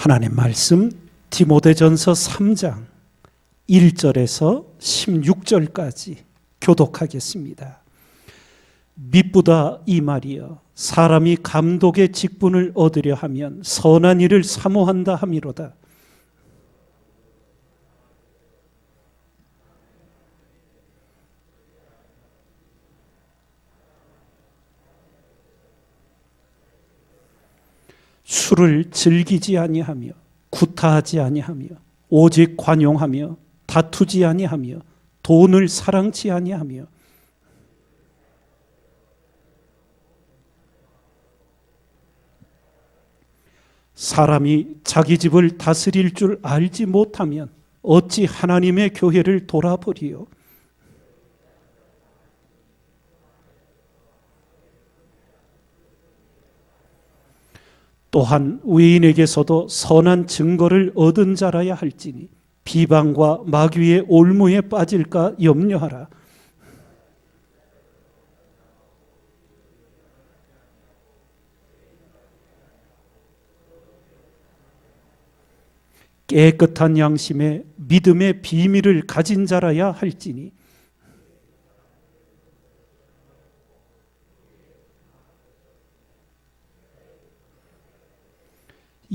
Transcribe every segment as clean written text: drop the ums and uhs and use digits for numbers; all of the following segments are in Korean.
하나님 말씀 디모데전서 3장 1절에서 16절까지 교독하겠습니다. 미쁘다 이 말이여, 사람이 감독의 직분을 얻으려 하면 선한 일을 사모한다 함이로다. 술을 즐기지 아니하며 구타하지 아니하며 오직 관용하며 다투지 아니하며 돈을 사랑치 아니하며 사람이 자기 집을 다스릴 줄 알지 못하면 어찌 하나님의 교회를 돌아보리요. 또한 외인에게서도 선한 증거를 얻은 자라야 할지니 비방과 마귀의 올무에 빠질까 염려하라. 깨끗한 양심에 믿음의 비밀을 가진 자라야 할지니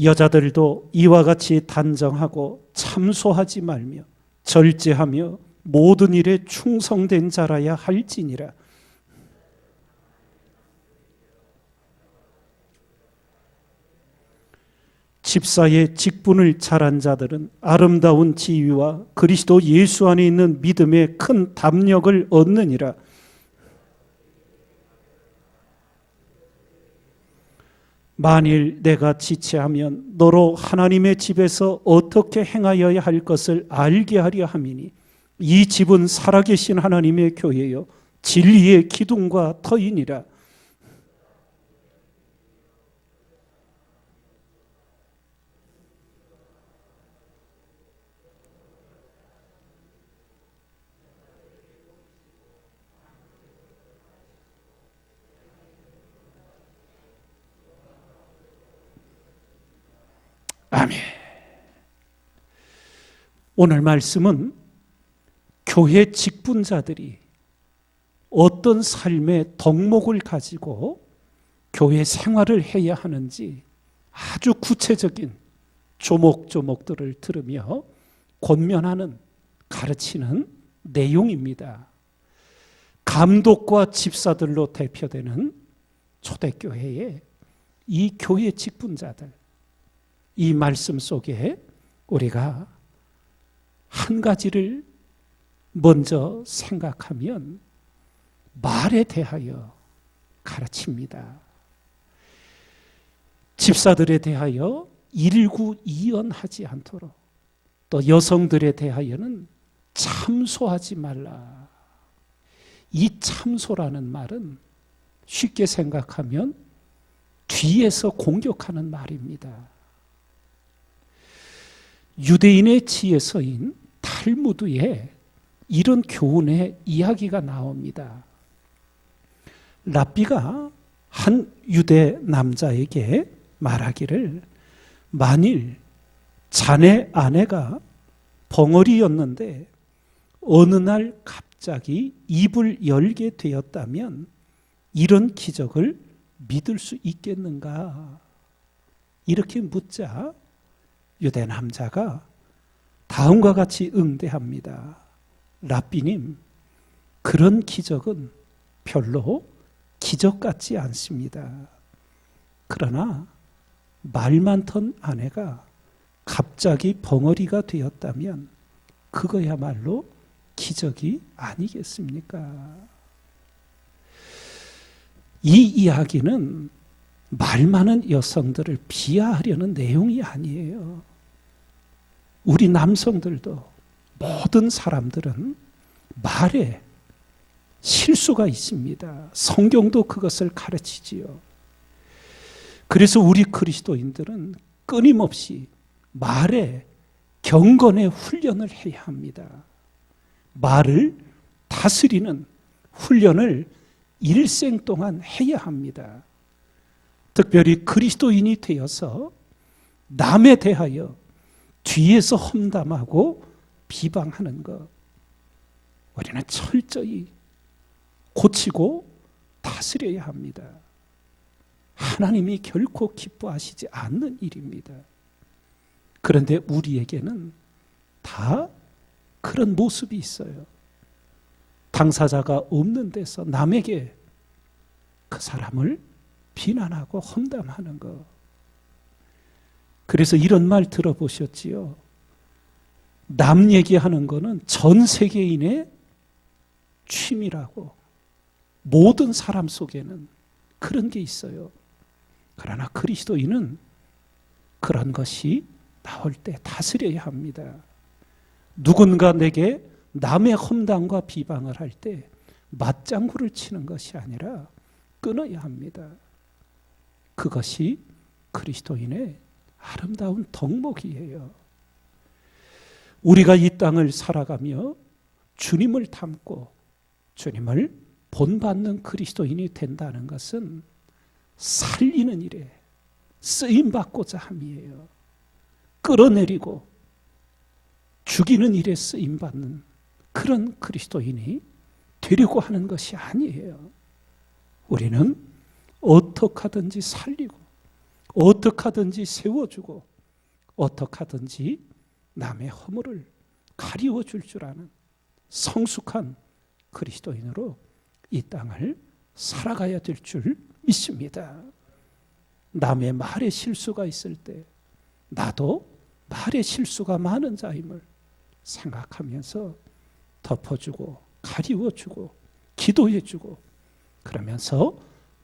여자들도 이와 같이 단정하고 참소하지 말며 절제하며 모든 일에 충성된 자라야 할지니라. 집사의 직분을 잘한 자들은 아름다운 지위와 그리스도 예수 안에 있는 믿음의 큰 담력을 얻느니라. 만일 내가 지체하면 너로 하나님의 집에서 어떻게 행하여야 할 것을 알게 하려 함이니 이 집은 살아계신 하나님의 교회요 진리의 기둥과 터이니라. 아멘. 오늘 말씀은 교회 직분자들이 어떤 삶의 덕목을 가지고 교회 생활을 해야 하는지 아주 구체적인 조목조목들을 들으며 권면하는, 가르치는 내용입니다. 감독과 집사들로 대표되는 초대교회의 이 교회 직분자들, 이 말씀 속에 우리가 한 가지를 먼저 생각하면 말에 대하여 가르칩니다. 집사들에 대하여 일구이연하지 않도록, 또 여성들에 대하여는 참소하지 말라. 이 참소라는 말은 쉽게 생각하면 뒤에서 공격하는 말입니다. 유대인의 지혜서인 탈무드에 이런 교훈의 이야기가 나옵니다. 랍비가 한 유대 남자에게 말하기를, 만일 자네 아내가 벙어리였는데 어느 날 갑자기 입을 열게 되었다면 이런 기적을 믿을 수 있겠는가? 이렇게 묻자 유대 남자가 다음과 같이 응대합니다. 랍비님, 그런 기적은 별로 기적 같지 않습니다. 그러나 말 많던 아내가 갑자기 벙어리가 되었다면 그거야말로 기적이 아니겠습니까? 이 이야기는 말 많은 여성들을 비하하려는 내용이 아니에요. 우리 남성들도, 모든 사람들은 말에 실수가 있습니다. 성경도 그것을 가르치지요. 그래서 우리 그리스도인들은 끊임없이 말에 경건의 훈련을 해야 합니다. 말을 다스리는 훈련을 일생 동안 해야 합니다. 특별히 그리스도인이 되어서 남에 대하여 뒤에서 험담하고 비방하는 것, 우리는 철저히 고치고 다스려야 합니다. 하나님이 결코 기뻐하시지 않는 일입니다. 그런데 우리에게는 다 그런 모습이 있어요. 당사자가 없는 데서 남에게 그 사람을 비난하고 험담하는 것. 그래서 이런 말 들어보셨지요? 남 얘기하는 거는 전 세계인의 취미라고. 모든 사람 속에는 그런 게 있어요. 그러나 그리스도인은 그런 것이 나올 때 다스려야 합니다. 누군가 내게 남의 험담과 비방을 할 때 맞장구를 치는 것이 아니라 끊어야 합니다. 그것이 그리스도인의 아름다운 덕목이에요. 우리가 이 땅을 살아가며 주님을 닮고 주님을 본받는 그리스도인이 된다는 것은 살리는 일에 쓰임받고자 함이에요. 끌어내리고 죽이는 일에 쓰임받는 그런 그리스도인이 되려고 하는 것이 아니에요. 우리는 어떻게 하든지 살리고 어떻게 하든지 세워주고 어떻게 하든지 남의 허물을 가리워줄 줄 아는 성숙한 그리스도인으로 이 땅을 살아가야 될 줄 믿습니다. 남의 말에 실수가 있을 때 나도 말에 실수가 많은 자임을 생각하면서 덮어주고 가리워주고 기도해주고 그러면서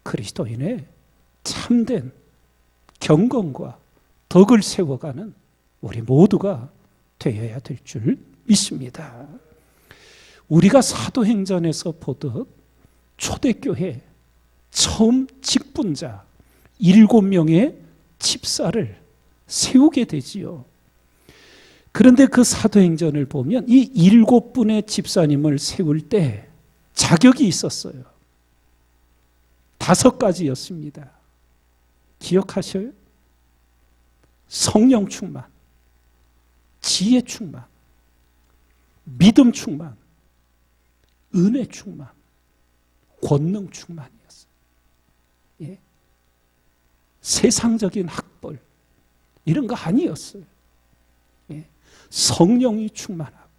그리스도인의 참된 경건과 덕을 세워가는 우리 모두가 되어야 될 줄 믿습니다. 우리가 사도행전에서 보듯 초대교회 처음 직분자 7명의 집사를 세우게 되지요. 그런데 그 사도행전을 보면 이 7분의 집사님을 세울 때 자격이 있었어요. 5가지였습니다. 기억하셔요? 성령 충만, 지혜 충만, 믿음 충만, 은혜 충만, 권능 충만이었어요. 예? 세상적인 학벌 이런 거 아니었어요. 예? 성령이 충만하고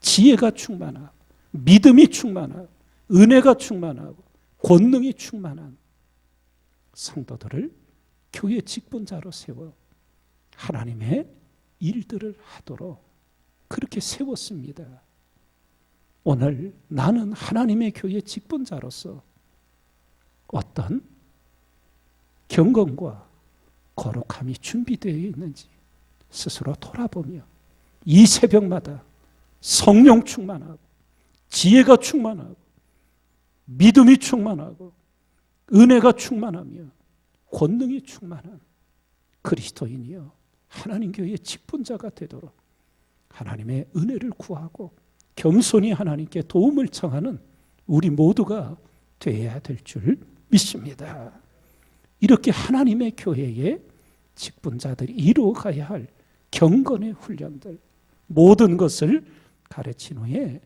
지혜가 충만하고 믿음이 충만하고 은혜가 충만하고 권능이 충만한 성도들을 교회 직분자로 세워 하나님의 일들을 하도록 그렇게 세웠습니다. 오늘 나는 하나님의 교회 직분자로서 어떤 경건과 거룩함이 준비되어 있는지 스스로 돌아보며 이 새벽마다 성령 충만하고 지혜가 충만하고 믿음이 충만하고 은혜가 충만하며 권능이 충만한 그리스도인이요 하나님 교회의 직분자가 되도록 하나님의 은혜를 구하고 겸손히 하나님께 도움을 청하는 우리 모두가 되어야 될 줄 믿습니다. 이렇게 하나님의 교회의 직분자들이 이루어가야 할 경건의 훈련들 모든 것을 가르친 후에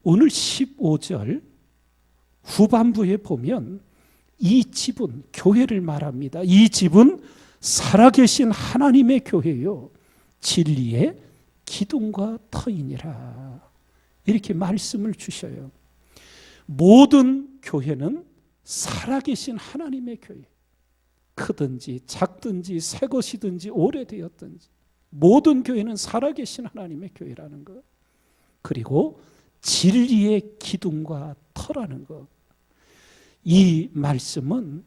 오늘 15절 후반부에 보면 이 집은 교회를 말합니다. 이 집은 살아계신 하나님의 교회요 진리의 기둥과 터이니라 이렇게 말씀을 주셔요. 모든 교회는 살아계신 하나님의 교회 크든지 작든지 새 것이든지 오래되었든지 모든 교회는 살아계신 하나님의 교회라는 것 그리고 진리의 기둥과 터라는 것 이 말씀은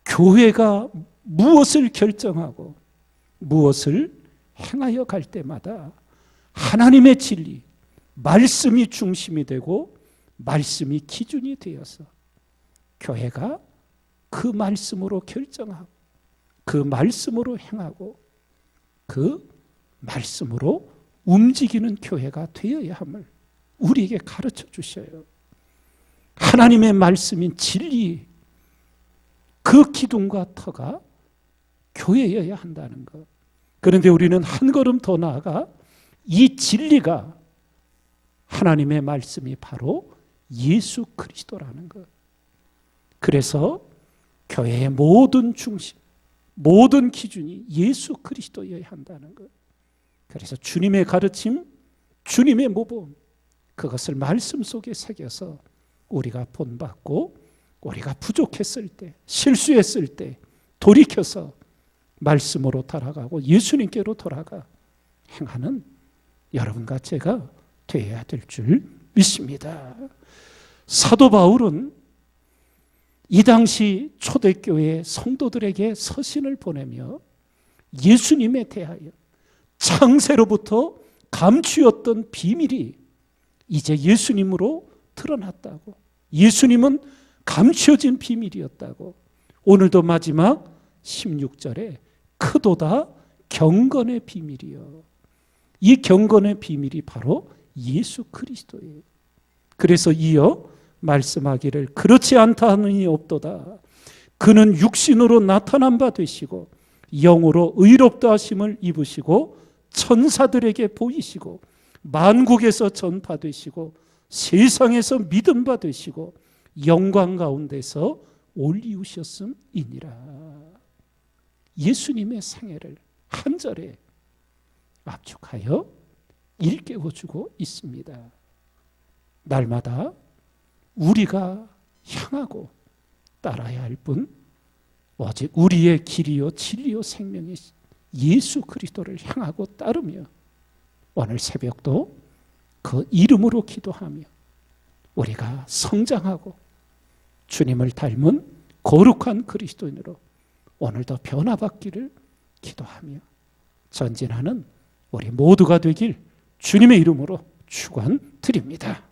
교회가 무엇을 결정하고 무엇을 행하여 갈 때마다 하나님의 진리 말씀이 중심이 되고 말씀이 기준이 되어서 교회가 그 말씀으로 결정하고 그 말씀으로 행하고 그 말씀으로 움직이는 교회가 되어야 함을 우리에게 가르쳐 주셔요. 하나님의 말씀인 진리 그 기둥과 터가 교회여야 한다는 것 그런데 우리는 한 걸음 더 나아가 이 진리가 하나님의 말씀이 바로 예수 그리스도라는 것. 그래서 교회의 모든 중심, 모든 기준이 예수 그리스도여야 한다는 것. 그래서 주님의 가르침, 주님의 모범, 그것을 말씀 속에 새겨서 우리가 본받고 우리가 부족했을 때, 실수했을 때 돌이켜서 말씀으로 돌아가고 예수님께로 돌아가 행하는 여러분과 제가 되어야 될 줄 믿습니다. 사도 바울은 이 당시 초대교회 성도들에게 서신을 보내며 예수님에 대하여 창세로부터 감추었던 비밀이 이제 예수님으로 드러났다고, 예수님은 감추어진 비밀이었다고, 오늘도 마지막 16절에 크도다 경건의 비밀이요, 이 경건의 비밀이 바로 예수 그리스도예요. 그래서 이어 말씀하기를 그렇지 않다 하느니 없도다. 그는 육신으로 나타난 바 되시고 영으로 의롭다 하심을 입으시고 천사들에게 보이시고 만국에서 전파되시고 세상에서 믿음 바 되시고 영광 가운데서 올리우셨음이니라. 예수님의 생애를 한 절에 압축하여 일깨워주고 있습니다. 날마다 우리가 향하고 따라야 할 분, 오직 우리의 길이요 진리요 생명의 예수 그리스도를 향하고 따르며 오늘 새벽도 그 이름으로 기도하며 우리가 성장하고 주님을 닮은 거룩한 그리스도인으로 오늘도 변화받기를 기도하며 전진하는 우리 모두가 되길 주님의 이름으로 축원드립니다.